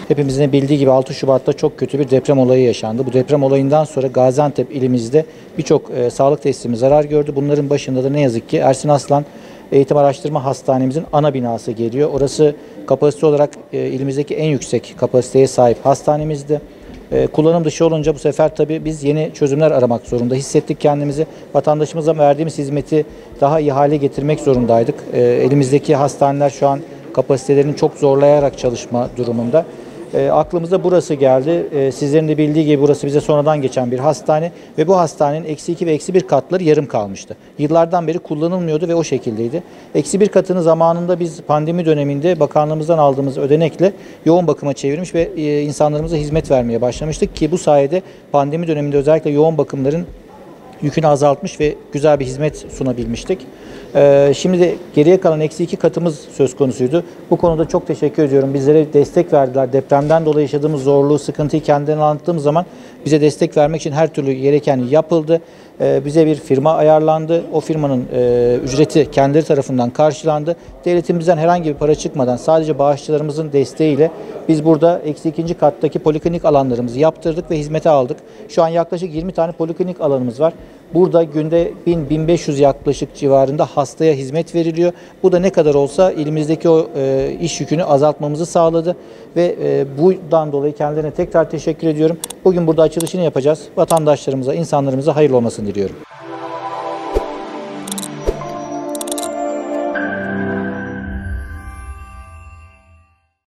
Hepimizin bildiği gibi 6 Şubat'ta çok kötü bir deprem olayı yaşandı. Bu deprem olayından sonra Gaziantep ilimizde birçok sağlık tesisimiz zarar gördü. Bunların başında da ne yazık ki Ersin Aslan Eğitim Araştırma Hastanemizin ana binası geliyor. Orası kapasite olarak ilimizdeki en yüksek kapasiteye sahip hastanemizdi. Kullanım dışı olunca bu sefer tabii biz yeni çözümler aramak zorunda hissettik kendimizi. Vatandaşımıza verdiğimiz hizmeti daha iyi hale getirmek zorundaydık. Elimizdeki hastaneler şu an kapasitelerini çok zorlayarak çalışma durumunda. Aklımıza burası geldi. Sizlerin de bildiği gibi burası bize sonradan geçen bir hastane ve bu hastanenin -2 ve -1 katları yarım kalmıştı. Yıllardan beri kullanılmıyordu ve o şekildeydi. -1 katını zamanında biz pandemi döneminde bakanlığımızdan aldığımız ödenekle yoğun bakıma çevirmiş ve insanlarımıza hizmet vermeye başlamıştık ki bu sayede pandemi döneminde özellikle yoğun bakımların yükünü azaltmış ve güzel bir hizmet sunabilmiştik. Şimdi de geriye kalan -2 katımız söz konusuydu. Bu konuda çok teşekkür ediyorum. Bizlere destek verdiler. Depremden dolayı yaşadığımız zorluğu, sıkıntıyı kendilerine anlattığım zaman bize destek vermek için her türlü gereken yapıldı. Bize bir firma ayarlandı. O firmanın ücreti kendileri tarafından karşılandı. Devletimizden herhangi bir para çıkmadan sadece bağışçılarımızın desteğiyle biz burada -2. kattaki poliklinik alanlarımızı yaptırdık ve hizmete aldık. Şu an yaklaşık 20 tane poliklinik alanımız var. Burada günde 1000-1500 yaklaşık civarında hastaya hizmet veriliyor. Bu da ne kadar olsa elimizdeki o iş yükünü azaltmamızı sağladı ve bundan dolayı kendilerine tekrar teşekkür ediyorum. Bugün burada açılışını yapacağız. Vatandaşlarımıza, insanlarımıza hayırlı olmasını diliyorum.